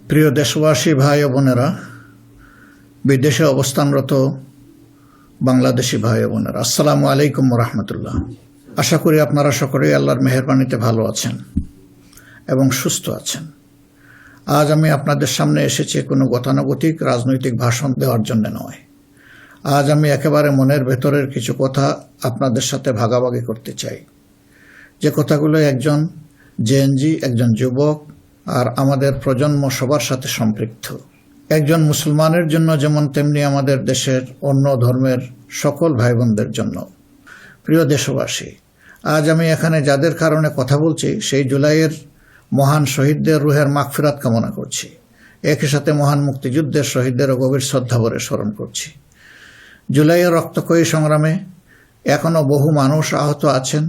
প্রিয় দেশবাসী, ভাই ও বোনেরা, বিদেশে অবস্থানরত বাংলাদেশি ভাই ও বোনেরা, আসসালামু আলাইকুম রহমতুল্লাহ। আশা করি আপনারা সকলেই আল্লাহর মেহেরবানিতে ভালো আছেন এবং সুস্থ আছেন। আজ আমি আপনাদের সামনে এসেছি কোনো গতানুগতিক রাজনৈতিক ভাষণ দেওয়ার জন্য নয়। আজ আমি একেবারে মনের ভেতরের কিছু কথা আপনাদের সাথে ভাগাভাগি করতে চাই, যে কথাগুলো একজন জেএনজি, একজন যুবক আর আমাদের প্রজন্ম সবার সাথে সম্পৃক্ত। একজন মুসলমানের জন্য যেমন, তেমনি আমাদের দেশের অন্য ধর্মের সকল ভাই বোনদের জন্য। প্রিয় দেশবাসী, আজ আমি এখানে যাদের কারণে কথা বলছি, সেই জুলাইয়ের মহান শহীদদের রুহের মাগফিরাত কামনা করছি। একই সাথে মহান মুক্তিযুদ্ধের শহীদদেরও গভীর শ্রদ্ধাভরে স্মরণ করছি। জুলাইয়ের রক্তক্ষয়ী সংগ্রামে এখনও বহু মানুষ আহত আছেন।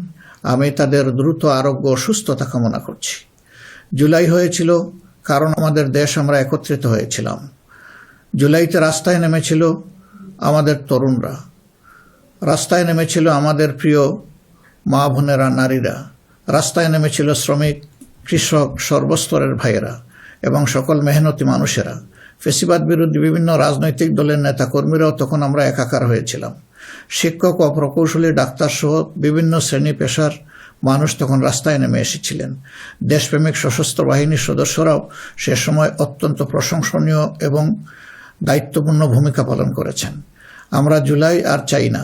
আমি তাদের দ্রুত আরোগ্য ও সুস্থতা কামনা করছি। জুলাই হয়েছিল কারণ আমাদের দেশ, আমরা একত্রিত হয়েছিলাম। জুলাইতে রাস্তায় নেমেছিল আমাদের তরুণরা, রাস্তায় নেমেছিল আমাদের প্রিয় মা বোনেরা, নারীরা, রাস্তায় নেমেছিল শ্রমিক, কৃষক, সর্বস্তরের ভাইয়েরা এবং সকল মেহনতি মানুষেরা। ফেসিবাদ বিরোধী বিভিন্ন রাজনৈতিক দলের নেতাকর্মীরাও তখন আমরা একাকার হয়েছিলাম। শিক্ষক ও প্রকৌশলী, ডাক্তার সহ বিভিন্ন শ্রেণী পেশার মানুষ তখন রাস্তায় নেমে এসেছিলেন। দেশপ্রেমিক সশস্ত্র বাহিনীর সদস্যরাও সে সময় অত্যন্ত প্রশংসনীয় এবং দায়িত্বপূর্ণ ভূমিকা পালন করেছেন। আমরা জুলাই আর চাই না।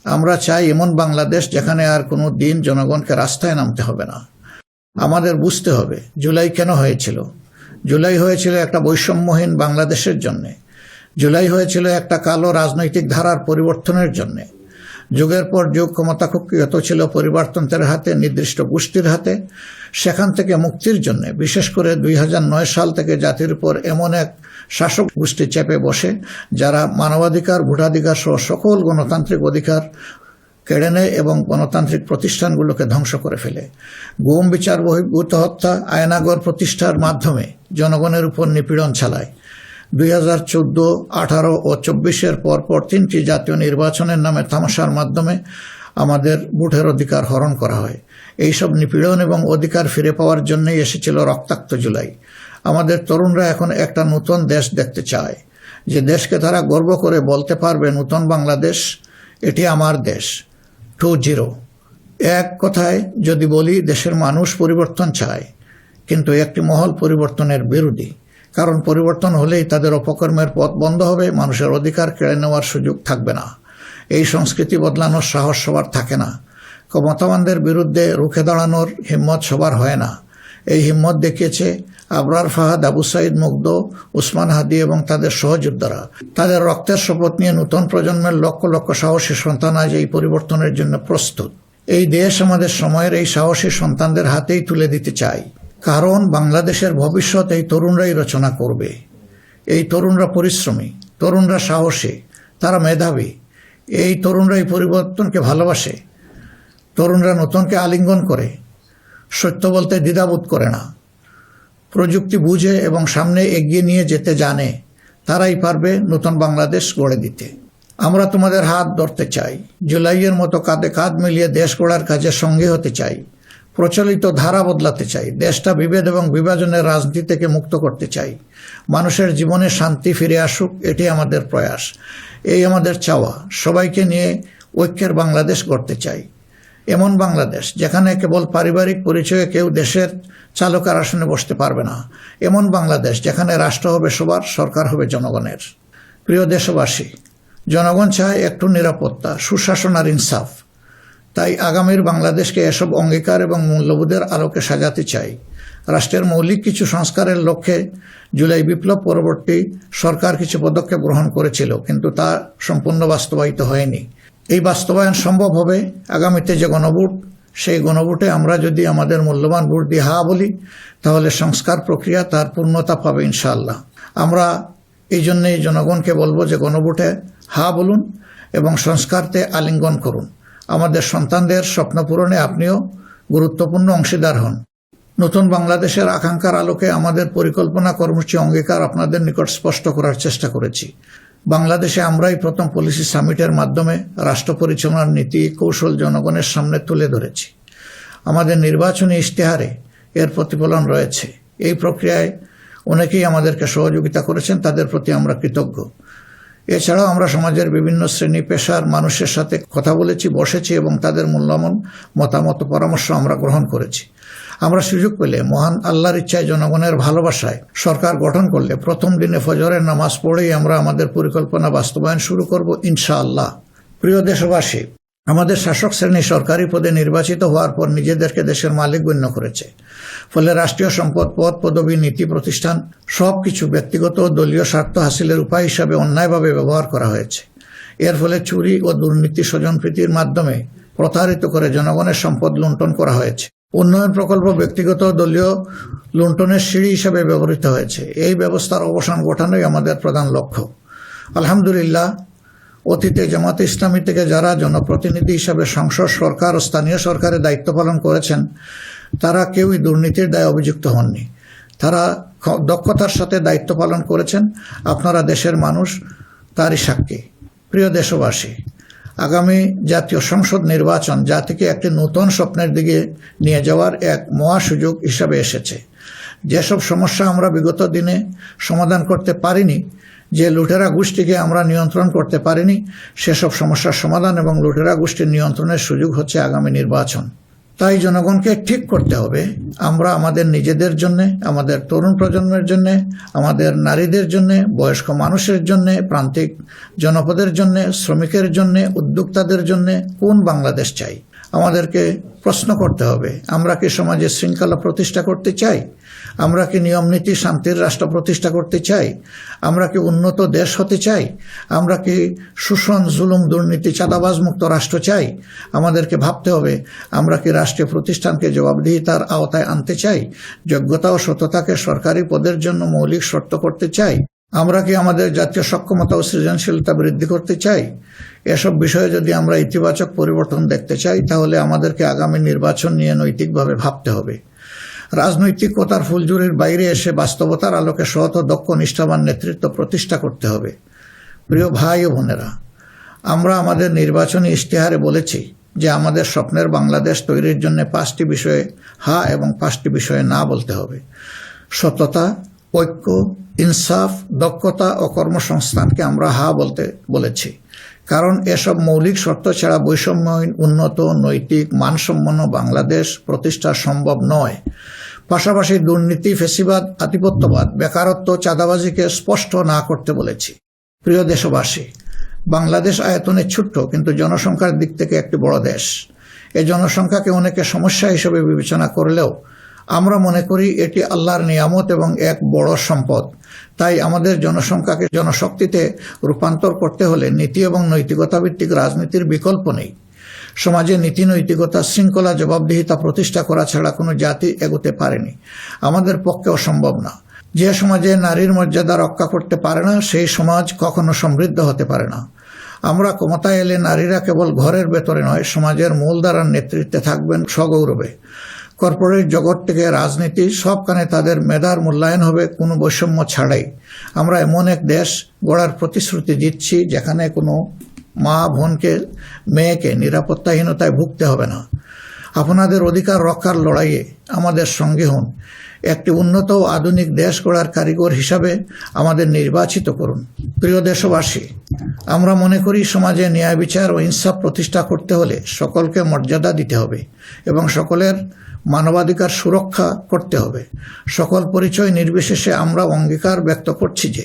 আমরা চাই এমন বাংলাদেশ যেখানে আর কোনো দিন জনগণকে রাস্তায় নামতে হবে না। আমাদের বুঝতে হবে জুলাই কেন হয়েছিল। জুলাই হয়েছিল একটা বৈষম্যহীন বাংলাদেশের জন্যে। জুলাই হয়েছিল একটা কালো রাজনৈতিক ধারার পরিবর্তনের জন্যে। যুগের পর যুগ ক্ষমতা কুক্ষিগত ছিল পরিবারতন্ত্রের হাতে, নির্দিষ্ট গোষ্ঠীর হাতে। সেখান থেকে মুক্তির জন্য, বিশেষ করে 2009 সাল থেকে জাতির উপর এমন এক শাসক গোষ্ঠী চেপে বসে, যারা মানবাধিকার, ভোটাধিকার সহ সকল গণতান্ত্রিক অধিকার কেড়ে নেয় এবং গণতান্ত্রিক প্রতিষ্ঠানগুলোকে ধ্বংস করে ফেলে। গুম, বিচার বহির্ভূত হত্যা, আয়নাগর প্রতিষ্ঠার মাধ্যমে জনগণের উপর নিপীড়ন চালায়। 2014, 18 ও 24-এর পরপর 3টি জাতীয় নির্বাচনের নামে তামাশার মাধ্যমে আমাদের ভোটের অধিকার হরণ করা হয়। এইসব নিপীড়ন এবং অধিকার ফিরে পাওয়ার জন্যই এসেছিল রক্তাক্ত জুলাই। আমাদের তরুণরা এখন একটা নতুন দেশ দেখতে চায়, যে দেশকে তারা গর্ব করে বলতে পারবে, নতুন বাংলাদেশ, এটি আমার দেশ 2.0। এক কথায় যদি বলি, দেশের মানুষ পরিবর্তন চায়, কিন্তু একটি মহল পরিবর্তনের বিরোধী। কারণ পরিবর্তন হলেই তাদের অপকর্মের পথ বন্ধ হবে, মানুষের অধিকার কেড়ে নেওয়ার সুযোগ থাকবে না। এই সংস্কৃতি বদলানোর সাহস সবার থাকে না। ক্ষমতাবানদের বিরুদ্ধে রুখে দাঁড়ানোর হিম্মত সবার হয় না। এই হিম্মত দেখিয়েছে আবরার ফাহাদ, আবু সাইদ মুগ্ধ, উসমান হাদি এবং তাদের সহযোদ্ধারা। তাদের রক্তের শপথ নিয়ে নতুন প্রজন্মের লক্ষ লক্ষ সাহসী সন্তান আজ এই পরিবর্তনের জন্য প্রস্তুত। এই দেশ আমাদের সময়ের এই সাহসী সন্তানদের হাতেই তুলে দিতে চাই। কারণ বাংলাদেশের ভবিষ্যৎ এই তরুণরাই রচনা করবে। এই তরুণরা পরিশ্রমী, তরুণরা সাহসী, তারা মেধাবী। এই তরুণরাই পরিবর্তনকে ভালোবাসে। তরুণরা নতুনকে আলিঙ্গন করে, সত্য বলতে দ্বিধাবোধ করে না। প্রযুক্তি বুঝে এবং সামনে এগিয়ে নিয়ে যেতে জানে। তারাই পারবে নতুন বাংলাদেশ গড়ে দিতে। আমরা তোমাদের হাত ধরতে চাই। জুলাইয়ের মতো কাঁধে কাঁধ মিলিয়ে দেশ গড়ার কাজে সঙ্গী হতে চাই। প্রচলিত ধারা বদলাতে চাই। দেশটা বিভেদ এবং বিভাজনের রাজনীতি থেকে মুক্ত করতে চাই। মানুষের জীবনে শান্তি ফিরে আসুক, এটি আমাদের প্রয়াস, এই আমাদের চাওয়া। সবাইকে নিয়ে ঐক্যের বাংলাদেশ গড়তে চাই। এমন বাংলাদেশ যেখানে কেবল পারিবারিক পরিচয়ে কেউ দেশের চালকের আসনে বসতে পারবে না। এমন বাংলাদেশ যেখানে রাষ্ট্র হবে সবার, সরকার হবে জনগণের। প্রিয় দেশবাসী, জনগণ চায় একটু নিরাপত্তা, সুশাসন আর ইনসাফ। তাই আগামীর বাংলাদেশকে এসব অঙ্গীকার এবং মূল্যবোধের আলোকে সাজাতে চাই। রাষ্ট্রের মৌলিক কিছু সংস্কারের লক্ষ্যে জুলাই বিপ্লব পরবর্তী সরকার কিছু পদক্ষেপ গ্রহণ করেছিল, কিন্তু তা সম্পূর্ণ বাস্তবায়িত হয়নি। এই বাস্তবায়ন সম্ভব হবে আগামীতে যে গণভোট, সেই গণভোটে আমরা যদি আমাদের মূল্যবান ভোট দিয়ে হা বলি, তাহলে সংস্কার প্রক্রিয়া তার পূর্ণতা পাবে ইনশাআল্লাহ। আমরা এই জন্যই জনগণকে বলবো যে গণভোটে হা বলুন এবং সংস্কারতে আলিঙ্গন করুন। আমাদের সন্তানদের স্বপ্ন পূরণে আপনিও গুরুত্বপূর্ণ অংশীদার হন। নতুন বাংলাদেশের আকাঙ্ক্ষার আলোকে আমাদের পরিকল্পনা, কর্মসূচি, অঙ্গীকার আপনাদের নিকট স্পষ্ট করার চেষ্টা করেছি। বাংলাদেশে আমরাই প্রথম পলিসি সামিটের মাধ্যমে রাষ্ট্র পরিচালনার নীতি কৌশল জনগণের সামনে তুলে ধরেছি। আমাদের নির্বাচনী ইশতেহারে এর প্রতিফলন রয়েছে। এই প্রক্রিয়ায় অনেকেই আমাদেরকে সহযোগিতা করেছেন, তাদের প্রতি আমরা কৃতজ্ঞ। এছাড়াও আমরা সমাজের বিভিন্ন শ্রেণী পেশার মানুষের সাথে কথা বলেছি, বসেছি এবং তাদের মূল্যবান মতামত পরামর্শ আমরা গ্রহণ করেছি। আমরা সুযোগ পেলে মহান আল্লাহর ইচ্ছায়, জনগণের ভালোবাসায় সরকার গঠন করলে প্রথম দিনে ফজরের নামাজ পড়েই আমরা আমাদের পরিকল্পনা বাস্তবায়ন শুরু করব ইনশাআল্লাহ। প্রিয় দেশবাসী, আমাদের শাসক শ্রেণী সরকারি পদে নির্বাচিত হওয়ার পর নিজেদেরকে দেশের মালিক গণ্য করেছে। ফলে রাষ্ট্রীয় সম্পদ, পদ, পদবি, নীতি, প্রতিষ্ঠান সবকিছু ব্যক্তিগত ও দলীয় স্বার্থ হাসিলের উপায় হিসাবে অন্যায়ভাবে ব্যবহার করা হয়েছে। এর ফলে চুরি ও দুর্নীতি, স্বজনপ্রীতির মাধ্যমে প্রতারিত করে জনগণের সম্পদ লুণ্ঠন করা হয়েছে। উন্নয়ন প্রকল্প ব্যক্তিগত ও দলীয় লুণ্ঠনের সিঁড়ি হিসাবে ব্যবহৃত হয়েছে। এই ব্যবস্থার অবসান ঘটানোই আমাদের প্রধান লক্ষ্য। আলহামদুলিল্লাহ, অতীতে জামাতে ইসলামী থেকে যারা জনপ্রতিনিধি হিসাবে সংসদ, সরকার ও স্থানীয় সরকারের দায়িত্ব পালন করেছেন, তারা কেউই দুর্নীতির দায়ে অভিযুক্ত হননি। তারা দক্ষতার সাথে দায়িত্ব পালন করেছেন। আপনারা দেশের মানুষ, তারই সাক্ষী। প্রিয় দেশবাসী, আগামী জাতীয় সংসদ নির্বাচন জাতিকে একটি নতুন স্বপ্নের দিকে নিয়ে যাওয়ার এক মহা সুযোগ হিসাবে এসেছে। যেসব সমস্যা আমরা বিগত দিনে সমাধান করতে পারিনি, যে লুটেরা গোষ্ঠীকে আমরা নিয়ন্ত্রণ করতে পারিনি, সেসব সমস্যার সমাধান এবং লুটেরা গোষ্ঠীর নিয়ন্ত্রণের সুযোগ হচ্ছে আগামী নির্বাচন। তাই জনগণকে ঠিক করতে হবে, আমরা আমাদের নিজেদের জন্য, আমাদের তরুণ প্রজন্মের জন্য, আমাদের নারীদের জন্য, বয়স্ক মানুষের জন্য, প্রান্তিক জনপদের জন্য, শ্রমিকের জন্য, উদ্যোক্তাদের জন্য কোন বাংলাদেশ চাই। আমাদেরকে প্রশ্ন করতে হবে, আমরা কি সমাজে শৃঙ্খলা প্রতিষ্ঠা করতে চাই? আমরা কি নিয়ম নীতি, শান্তির রাষ্ট্র প্রতিষ্ঠা করতে চাই? আমরা কি উন্নত দেশ হতে চাই? আমরা কি শোষণ, জুলুম, দুর্নীতি, চাঁদাবাজ মুক্ত রাষ্ট্র চাই? আমাদেরকে ভাবতে হবে, আমরা কি রাষ্ট্রীয় প্রতিষ্ঠানকে জবাবদিহিতার আওতায় আনতে চাই? যোগ্যতা ও সততাকে সরকারি পদের জন্য মৌলিক শর্ত করতে চাই? আমরা কি আমাদের জাতীয় সক্ষমতা ও সৃজনশীলতা বৃদ্ধি করতে চাই? এসব বিষয়ে যদি আমরা ইতিবাচক পরিবর্তন দেখতে চাই, তাহলে আমাদেরকে আগামী নির্বাচন নিয়ে নৈতিকভাবে ভাবতে হবে। রাজনৈতিকতার ফুলঝুরির বাইরে এসে বাস্তবতার আলোকে সৎ ও দক্ষ নিষ্ঠাবান নেতৃত্ব প্রতিষ্ঠা করতে হবে। প্রিয় ভাই ও বোনেরা, আমরা আমাদের নির্বাচনী ইশতেহারে বলেছি যে আমাদের স্বপ্নের বাংলাদেশ তৈরির জন্য 5টি বিষয়ে হা এবং 5টি বিষয়ে না বলতে হবে। সততা, ঐক্য, ইনসাফ, দক্ষতা ও কর্মসংস্থানকে আমরা হা বলতে বলেছি, কারণ এসব মৌলিক শর্ত ছাড়া বৈষম্যহীন, উন্নত, নৈতিক, মানসম্পন্ন বাংলাদেশ প্রতিষ্ঠা সম্ভব নয়। পাশাপাশি দুর্নীতি, ফ্যাসিবাদ, আধিপত্যবাদ, বেকারত্ব, চাঁদাবাজিকে স্পষ্ট না করতে বলেছি। প্রিয় দেশবাসী, বাংলাদেশ আয়তনে ছোট্ট, কিন্তু জনসংখ্যার দিক থেকে একটি বড় দেশ। এই জনসংখ্যাকে অনেকে সমস্যা হিসেবে বিবেচনা করলেও আমরা মনে করি এটি আল্লাহর নিয়ামত এবং এক বড় সম্পদ। তাই আমাদের জনসংখ্যাকে জনশক্তিতে রূপান্তর করতে হলে নীতি এবং নৈতিকতা ভিত্তিক রাজনীতির বিকল্প নেই। সমাজে নীতি, নৈতিকতা, শৃঙ্খলা, জবাবদিহিতা প্রতিষ্ঠা করা ছাড়া কোনো জাতি এগোতে পারেনি, আমাদের পক্ষেও সম্ভব না। যে সমাজে নারীর মর্যাদা রক্ষা করতে পারে না, সেই সমাজ কখনো সমৃদ্ধ হতে পারে না। আমরা ক্ষমতায় এলে নারীরা কেবল ঘরের ভেতরে নয়, সমাজের মূলধারার নেতৃত্বে থাকবেন সগৌরবে। কর্পোরেট জগৎ থেকে রাজনীতি, সবখানে তাদের মেধার মূল্যায়ন হবে কোনো বৈষম্য ছাড়াই। আমরা এমন এক দেশ গড়ার প্রতিশ্রুতি দিচ্ছি যেখানে কোনো মা, বোনকে, মেয়েকে নিরাপত্তাহীনতায় ভুগতে হবে না। আপনাদের অধিকার রক্ষার লড়াইয়ে আমাদের সঙ্গে হন। একটি উন্নত ও আধুনিক দেশ গড়ার কারিগর হিসাবে আমাদের নির্বাচিত করুন। প্রিয় দেশবাসী, আমরা মনে করি সমাজে ন্যায় বিচার ও ইনসাফ প্রতিষ্ঠা করতে হলে সকলকে মর্যাদা দিতে হবে এবং সকলের মানবাধিকার সুরক্ষা করতে হবে। সকল পরিচয় নির্বিশেষে আমরা অঙ্গীকার ব্যক্ত করছি যে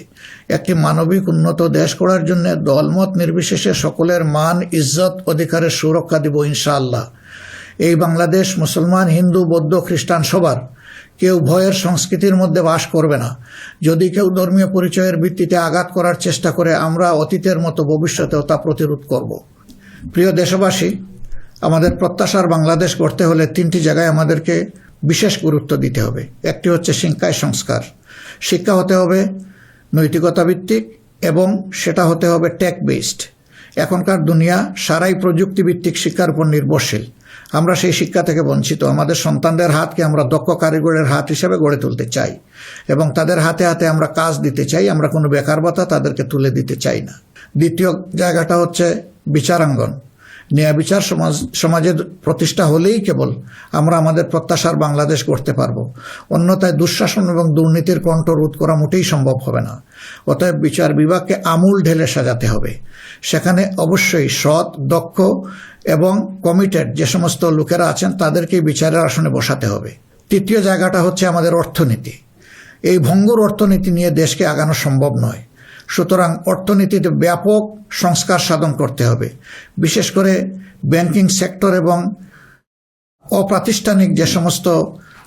একটি মানবিক উন্নত দেশ গড়ার জন্য দলমত নির্বিশেষে সকলের মান, ইজ্জত, অধিকারের সুরক্ষা দিব ইনশাআল্লাহ। এই বাংলাদেশ মুসলমান, হিন্দু, বৌদ্ধ, খ্রিস্টান সবার। কেউ ভয়ের সংস্কৃতির মধ্যে বাস করবে না। যদি কেউ ধর্মীয় পরিচয়ের ভিত্তিতে আঘাত করার চেষ্টা করে, আমরা অতীতের মতো ভবিষ্যতেও তা প্রতিরোধ করব। প্রিয় দেশবাসী, আমাদের প্রত্যাশার বাংলাদেশ গড়তে হলে 3টি জায়গায় আমাদেরকে বিশেষ গুরুত্ব দিতে হবে। একটি হচ্ছে শিক্ষায় সংস্কার। শিক্ষা হতে হবে নৈতিকতা ভিত্তিক এবং সেটা হতে হবে টেক বেসড। এখনকার দুনিয়া সারাই প্রযুক্তিভিত্তিক শিক্ষার উপর নির্ভরশীল। আমরা সেই শিক্ষা থেকে বঞ্চিত। আমাদের সন্তানদের হাতকে আমরা দক্ষ কারিগরের হাত হিসেবে গড়ে তুলতে চাই এবং তাদের হাতে হাতে আমরা কাজ দিতে চাই। আমরা কোনো বেকার ভাতা তাদেরকে তুলে দিতে চাই না। দ্বিতীয় জায়গাটা হচ্ছে বিচারাঙ্গন। ন্যায় বিচার সমাজের প্রতিষ্ঠা হলেই কেবল আমরা আমাদের প্রত্যাশার বাংলাদেশ গড়তে পারব। অন্যথায় দুঃশাসন এবং দুর্নীতির কণ্ঠ রোধ করা মোটেই সম্ভব হবে না। অতএব বিচার বিভাগকে আমূল ঢেলে সাজাতে হবে। সেখানে অবশ্যই সৎ, দক্ষ এবং কমিটেড যে সমস্ত লোকেরা আছেন তাদেরকে বিচারের আসনে বসাতে হবে। তৃতীয় জায়গাটা হচ্ছে আমাদের অর্থনীতি। এই ভঙ্গুর অর্থনীতি নিয়ে দেশকে আগানো সম্ভব নয়। সুতরাং অর্থনীতিতে ব্যাপক সংস্কার সাধন করতে হবে। বিশেষ করে ব্যাংকিং সেক্টর এবং অপ্রাতিষ্ঠানিক যে সমস্ত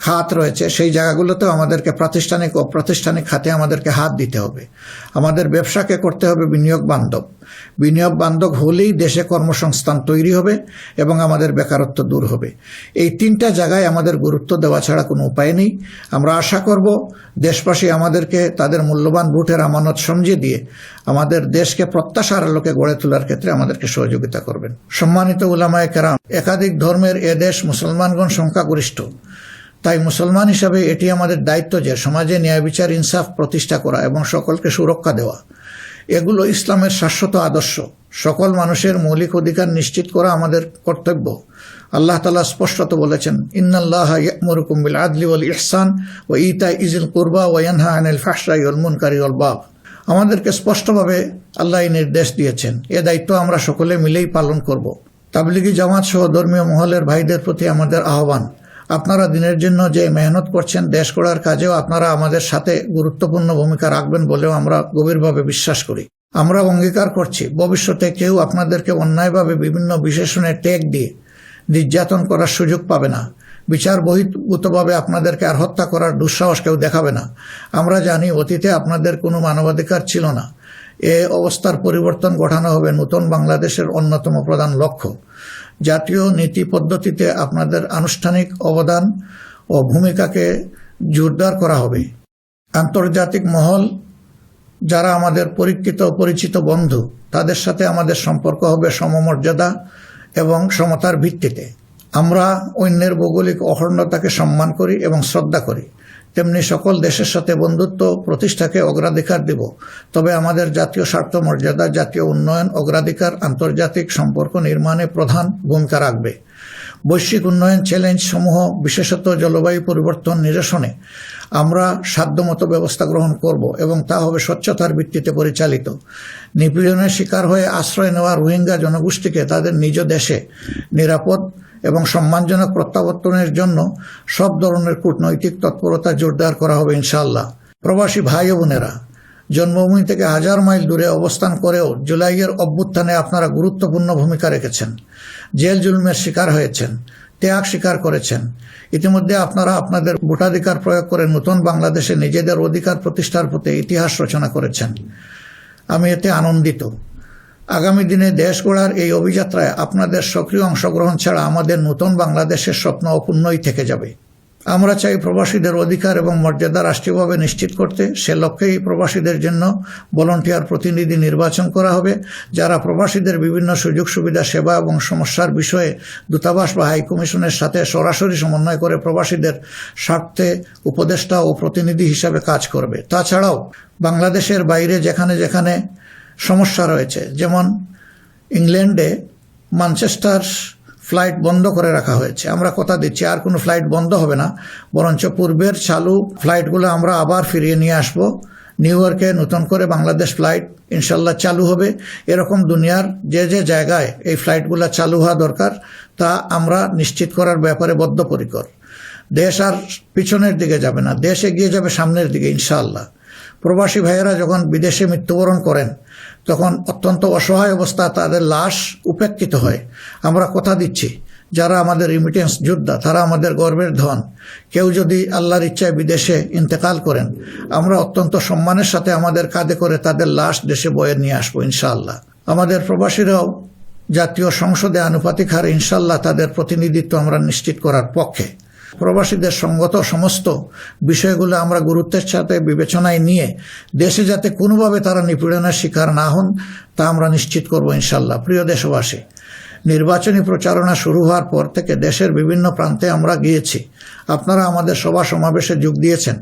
খাত রয়েছে সেই জায়গাগুলোতেও আমাদেরকে প্রাতিষ্ঠানিক ও অপ্রাতিষ্ঠানিক খাতে আমাদেরকে হাত দিতে হবে। আমাদের ব্যবসাকে করতে হবে বিনিয়োগ বান্ধব। বিনিয়োগ বান্ধব হলেই দেশে কর্মসংস্থান তৈরি হবে এবং আমাদের বেকারত্ব দূর হবে। এই তিনটা জায়গায় আমাদের গুরুত্ব দেওয়া ছাড়া কোনো উপায় নেই। আমরা আশা করব দেশবাসী আমাদেরকে তাদের মূল্যবান ভোটের আমানত সমঝে দিয়ে আমাদের দেশকে প্রত্যাশার আলোকে গড়ে তোলার ক্ষেত্রে আমাদেরকে সহযোগিতা করবেন। সম্মানিত উলামায়ে কেরাম, একাধিক ধর্মের এ দেশ মুসলমানগণ সংখ্যাগরিষ্ঠ। তাই মুসলমান হিসাবে এটি আমাদের দায়িত্ব যে সমাজে ন্যায় বিচার ইনসাফ প্রতিষ্ঠা করা এবং সকলকে সুরক্ষা দেওয়া। এগুলো ইসলামের শাশ্বত আদর্শ। সকল মানুষের মৌলিক অধিকার নিশ্চিত করা আমাদের কর্তব্য। আল্লাহ তাআলা স্পষ্টত বলেছেন, ইন্নাল্লাহা ইয়া'মুরুকুম বিল আদলি ওয়াল ইহসান ওয়া ইতা'i যিল কুরবা ওয়া ইয়ানহা আনিল ফাহশাই ওয়াল মুনকারি ওয়াল বাগ। আমাদেরকে স্পষ্টভাবে আল্লাহ এই নির্দেশ দিয়েছেন। এ দায়িত্ব আমরা সকলে মিলেই পালন করব। তাবলিগি জামাত সহ ধর্মীয় মহলের ভাইদের প্রতি আমাদের আহ্বান, আপনারা দিনের জন্য যে মেহনত করছেন দেশ গড়ার কাজেও আপনারা আমাদের সাথে গুরুত্বপূর্ণ ভূমিকা রাখবেন বলেও আমরা গভীরভাবে বিশ্বাস করি। আমরা অঙ্গীকার করছি ভবিষ্যতে কেউ আপনাদেরকে অন্যায়ভাবে বিভিন্ন বিশেষণের ট্যাগ দিয়ে নির্যাতন করার সুযোগ পাবে না। বিচার বহির্ভূতভাবে আপনাদেরকে আর হত্যা করার দুঃসাহস কেউ দেখাবে না। আমরা জানি অতীতে আপনাদের কোনো মানবাধিকার ছিল না। এ অবস্থার পরিবর্তন ঘটানো হবে নতুন বাংলাদেশের অন্যতম প্রধান লক্ষ্য। জাতীয় নীতি পদ্ধতিতে আপনাদের আনুষ্ঠানিক অবদান ও ভূমিকাকে জোরদার করা হবে। আন্তর্জাতিক মহল যারা আমাদের পরীক্ষিত পরিচিত বন্ধু, তাদের সাথে আমাদের সম্পর্ক হবে সমমর্যাদা এবং সমতার ভিত্তিতে। আমরা অন্যের ভৌগোলিক অখণ্ডতাকে সম্মান করি এবং শ্রদ্ধা করি, তেমনি সকল দেশের সাথে বন্ধুত্ব প্রতিষ্ঠাকে অগ্রাধিকার দেব। তবে আমাদের জাতীয় স্বার্থ মর্যাদা, জাতীয় উন্নয়ন, অগ্রাধিকার আন্তর্জাতিক সম্পর্ক নির্মাণে প্রধান ভূমিকা রাখবে। বৈশ্বিক উন্নয়ন চ্যালেঞ্জ সমূহ, বিশেষত জলবায়ু পরিবর্তন নিরসনে আমরা সাধ্যমতো ব্যবস্থা গ্রহণ করব এবং তা হবে স্বচ্ছতার ভিত্তিতে পরিচালিত। নিপীড়নের শিকার হয়ে আশ্রয় নেওয়া রোহিঙ্গা জনগোষ্ঠীকে তাদের নিজ দেশে নিরাপদ এবং সম্মানজনক প্রত্যাবর্তনের জন্য সব ধরনের কূটনৈতিক তৎপরতা জোরদার করা হবে ইনশাআল্লাহ। প্রবাসী ভাই ও বোনেরা, জন্মভূমি থেকে 1000 মাইল দূরে অবস্থান করেও জুলাইয়ের অভ্যুত্থানে আপনারা গুরুত্বপূর্ণ ভূমিকা রেখেছেন। জেল জুলুমের শিকার হয়েছেন, ত্যাগ স্বীকার করেছেন। ইতিমধ্যে আপনারা আপনাদের ভোটাধিকার প্রয়োগ করে নতুন বাংলাদেশে নিজেদের অধিকার প্রতিষ্ঠার পথে ইতিহাস রচনা করেছেন। আমি এতে আনন্দিত। আগামী দিনে দেশ গড়ার এই অভিযাত্রায় আপনাদের সক্রিয় অংশগ্রহণ ছাড়া আমাদের নতুন বাংলাদেশের স্বপ্ন অপূর্ণই থেকে যাবে। আমরা চাই প্রবাসীদের অধিকার এবং মর্যাদা রাষ্ট্রীয়ভাবে নিশ্চিত করতে। সে লক্ষ্যেই প্রবাসীদের জন্য ভলান্টিয়ার প্রতিনিধি নির্বাচন করা হবে, যারা প্রবাসীদের বিভিন্ন সুযোগ সুবিধা, সেবা এবং সমস্যার বিষয়ে দূতাবাস বা হাইকমিশনের সাথে সরাসরি সমন্বয় করে প্রবাসীদের স্বার্থে উপদেষ্টা ও প্রতিনিধি হিসাবে কাজ করবে। তাছাড়াও বাংলাদেশের বাইরে যেখানে যেখানে সমস্যা রয়েছে, যেমন ইংল্যান্ডে ম্যানচেস্টার ফ্লাইট বন্ধ করে রাখা হয়েছে, আমরা কথা দিচ্ছি আর কোনো ফ্লাইট বন্ধ হবে না, বরঞ্চ পূর্বের চালু ফ্লাইটগুলো আমরা আবার ফিরিয়ে নিয়ে আসব। নিউ ইয়র্কে নতুন করে বাংলাদেশ ফ্লাইট ইনশাল্লাহ চালু হবে। এরকম দুনিয়ার যে যে জায়গায় এই ফ্লাইটগুলো চালু হওয়া দরকার তা আমরা নিশ্চিত করার ব্যাপারে বদ্ধপরিকর। দেশ আর পিছনের দিকে যাবে না, দেশ এগিয়ে যাবে সামনের দিকে ইনশাআল্লাহ। প্রবাসী ভাইয়েরা যখন বিদেশে মৃত্যুবরণ করেন তখন অত্যন্ত অসহায় অবস্থা তাদের লাশ উপেক্ষিত হয়। আমরা কথা দিচ্ছি যারা আমাদের রিমিটেন্স যোদ্ধা তারা আমাদের গর্বের ধন। কেউ যদি আল্লাহর ইচ্ছায় বিদেশে ইন্তেকাল করেন, আমরা অত্যন্ত সম্মানের সাথে আমাদের কাঁধে করে তাদের লাশ দেশে বয়ে নিয়ে আসবো ইনশাআল্লাহ। আমাদের প্রবাসীরাও জাতীয় সংসদে আনুপাতিক হারে ইনশাআল্লাহ তাদের প্রতিনিধিত্ব আমরা নিশ্চিত করার পক্ষে। প্রবাসীদের সঙ্গত সমস্ত বিষয়গুলো আমরা গুরুত্বের সাথে বিবেচনায় নিয়ে দেশে যাতে কোনোভাবে তারা নিপীড়নের শিকার না হন তা আমরা নিশ্চিত করব ইনশাআল্লাহ। প্রিয় দেশবাসী, নির্বাচনী প্রচারণা শুরু হওয়ার পর থেকে দেশের বিভিন্ন প্রান্তে আমরা গিয়েছি। আপনারা আমাদের সভা সমাবেশে যোগ দিয়েছেন,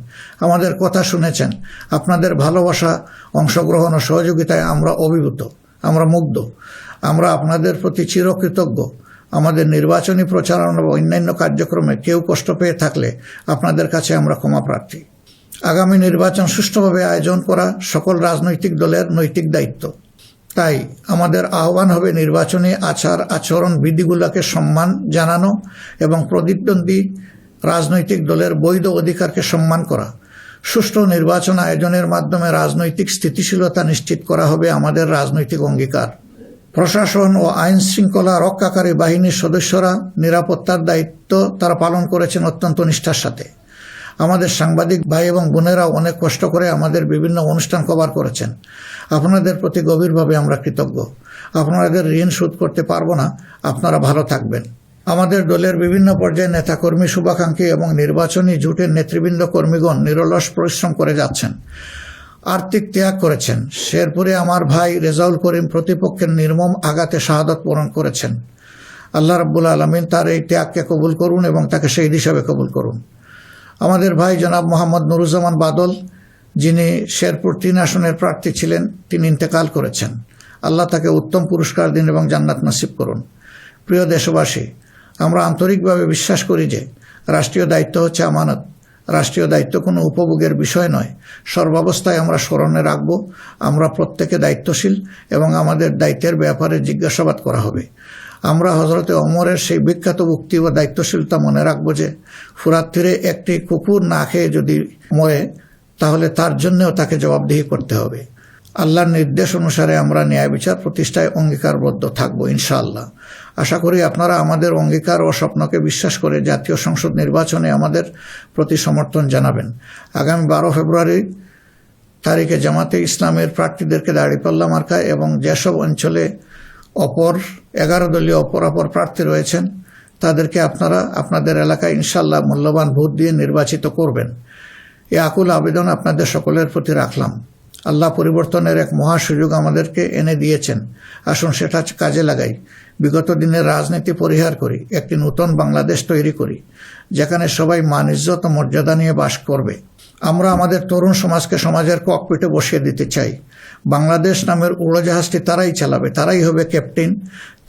আমাদের কথা শুনেছেন। আপনাদের ভালোবাসা, অংশগ্রহণ ও সহযোগিতায় আমরা অভিভূত, আমরা মুগ্ধ। আমরা আপনাদের প্রতি চিরকৃতজ্ঞ। আমাদের নির্বাচনী প্রচারণা বা অন্যান্য কার্যক্রমে কেউ কষ্ট পেয়ে থাকলে আপনাদের কাছে আমরা ক্ষমা প্রার্থী। আগামী নির্বাচন সুষ্ঠুভাবে আয়োজন করা সকল রাজনৈতিক দলের নৈতিক দায়িত্ব। তাই আমাদের আহ্বান হবে নির্বাচনী আচরণ বিধিগুলোকে সম্মান জানানো এবং প্রতিদ্বন্দ্বী রাজনৈতিক দলের বৈধ অধিকারকে সম্মান করা। সুষ্ঠু নির্বাচন আয়োজনের মাধ্যমে রাজনৈতিক স্থিতিশীলতা নিশ্চিত করা হবে আমাদের রাজনৈতিক অঙ্গীকার। প্রশাসন ও আইন শৃঙ্খলা রক্ষাকারী বাহিনীর সদস্যরা নিরাপত্তার দায়িত্ব তারা পালন করেছেন অত্যন্ত নিষ্ঠার সাথে। আমাদের সাংবাদিক ভাই এবং বোনেরাও অনেক কষ্ট করে আমাদের বিভিন্ন অনুষ্ঠান কভার করেছেন। আপনাদের প্রতি গভীরভাবে আমরা কৃতজ্ঞ। আপনাদের ঋণ শোধ করতে পারবো না। আপনারা ভালো থাকবেন। আমাদের দলের বিভিন্ন পর্যায়ে নেতাকর্মী, শুভাকাঙ্ক্ষী এবং নির্বাচনী জোটের নেতৃবৃন্দ কর্মীগণ নিরলস পরিশ্রম করে যাচ্ছেন, আর্থিক ত্যাগ করেছেন। শেরপুরে আমার ভাই রেজাউল করিম প্রতিপক্ষের নির্মম আঘাতে শাহাদত বরণ করেছেন। আল্লাহ রাব্বুল আলামিন তার এই ত্যাগকে কবুল করুন এবং তাকে শহীদ হিসাবে কবুল করুন। আমাদের ভাই জনাব মোহাম্মদ নুরুজ্জামান বাদল, যিনি শেরপুর 3 আসনের প্রার্থী ছিলেন, তিনি ইন্তেকাল করেছেন। আল্লাহ তাকে উত্তম পুরস্কার দিন এবং জান্নাত নসিব করুন। প্রিয় দেশবাসী, আমরা আন্তরিকভাবে বিশ্বাস করি যে রাষ্ট্রীয় দায়িত্ব হচ্ছে আমানত। রাষ্ট্রীয় দায়িত্ব কোনো উপভোগের বিষয় নয়। সর্বাবস্থায় আমরা স্মরণে রাখব আমরা প্রত্যেকে দায়িত্বশীল এবং আমাদের দায়িত্বের ব্যাপারে জিজ্ঞাসাবাদ করা হবে। আমরা হযরতে ওমরের সেই বিখ্যাত উক্তি ও দায়িত্বশীলতা মনে রাখব যে ফুরাত তীরে একটি কুকুর না খেয়ে যদি মরে তাহলে তার জন্যও তাকে জবাবদিহি করতে হবে। আল্লাহর নির্দেশ অনুসারে আমরা ন্যায় বিচার প্রতিষ্ঠায় অঙ্গীকারবদ্ধ থাকব ইনশাআল্লাহ। আশা করি আপনারা আমাদের অঙ্গীকার ও স্বপ্নকে বিশ্বাস করে জাতীয় সংসদ নির্বাচনে আমাদের প্রতি সমর্থন জানাবেন। আগামী 12 ফেব্রুয়ারি তারিখে জামাতে ইসলামের প্রার্থীদেরকে দাঁড়িপাল্লা মার্কা এবং যেসব অঞ্চলে 11 দলীয় অপর প্রার্থী রয়েছেন তাদেরকে আপনারা আপনাদের এলাকায় ইনশাআল্লাহ মূল্যবান ভোট দিয়ে নির্বাচিত করবেন। এই আকুল আবেদন আপনাদের সকলের প্রতি রাখলাম। আল্লাহ পরিবর্তনের এক মহা সুযোগ আমাদেরকে এনে দিয়েছেন। আসুন সেটা কাজে লাগাই। বিগত দিনের রাজনীতি পরিহার করি, একটি নতুন বাংলাদেশ তৈরি করি যেখানে সবাই মান, ইজ্জত ও মর্যাদা নিয়ে বাস করবে। আমরা আমাদের তরুণ সমাজকে সমাজের ককপিটে বসিয়ে দিতে চাই। বাংলাদেশ নামের উড়োজাহাজটি তারাই চালাবে, তারাই হবে ক্যাপ্টেন,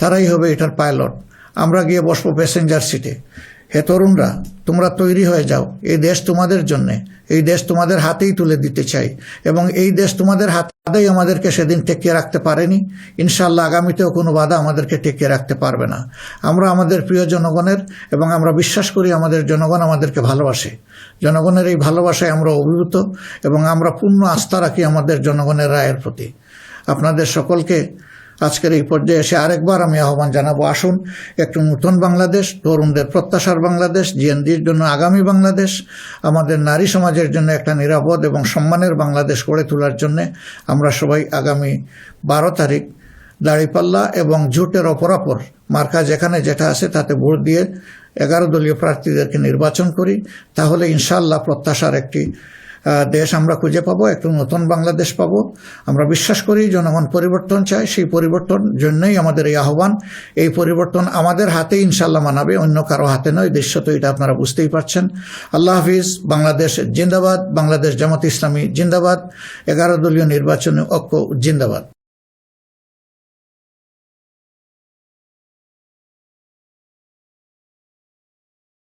তারাই হবে এটার পাইলট। আমরা গিয়ে বসবো প্যাসেঞ্জার সিটে। হে তরুণরা, তোমরা তৈরি হয়ে যাও। এই দেশ তোমাদের জন্যে, এই দেশ তোমাদের হাতেই তুলে দিতে চাই এবং এই দেশ তোমাদের হাতেই আমাদেরকে সেদিন টেকিয়ে রাখতে পারেনি। ইনশাআল্লাহ আগামীতেও কোনো বাধা আমাদেরকে টেকিয়ে রাখতে পারবে না। আমরা আমাদের প্রিয় জনগণের এবং আমরা বিশ্বাস করি আমাদের জনগণ আমাদেরকে ভালোবাসে। জনগণের এই ভালোবাসায় আমরা অভিভূত এবং আমরা পূর্ণ আস্থা রাখি আমাদের জনগণের রায়ের প্রতি। আপনাদের সকলকে আজকের এই পর্যায়ে এসে আরেকবার আমি আহ্বান জানাবো, আসুন একটু নতুন বাংলাদেশ, তরুণদের প্রত্যাশার বাংলাদেশ, জিএনজির জন্য আগামী বাংলাদেশ, আমাদের নারী সমাজের জন্য একটা নিরাপদ এবং সম্মানের বাংলাদেশ গড়ে তোলার জন্য আমরা সবাই আগামী 12 তারিখ দাঁড়িপাল্লা এবং জোটের অপরাপর মার্কা যেখানে যেটা আছে তাতে ভোট দিয়ে 11 দলীয় প্রার্থীদেরকে নির্বাচন করি। তাহলে ইনশাআল্লাহ প্রত্যাশার একটি দেশ আমরা খুঁজে পাবো, একটু নতুন বাংলাদেশ পাবো। আমরা বিশ্বাস করি জনগণ পরিবর্তন চায়, সেই পরিবর্তন জন্যই আমাদের এই আহ্বান। এই পরিবর্তন আমাদের হাতে ইনশাআল্লাহ মানাবে, অন্য কারো হাতে নয়। দৃশ্য তো এটা আপনারা বুঝতেই পারছেন। আল্লাহ হাফিজ। বাংলাদেশ জিন্দাবাদ। বাংলাদেশ জামাত ইসলামী জিন্দাবাদ। 11 দলীয় নির্বাচনী ঐক্য জিন্দাবাদ।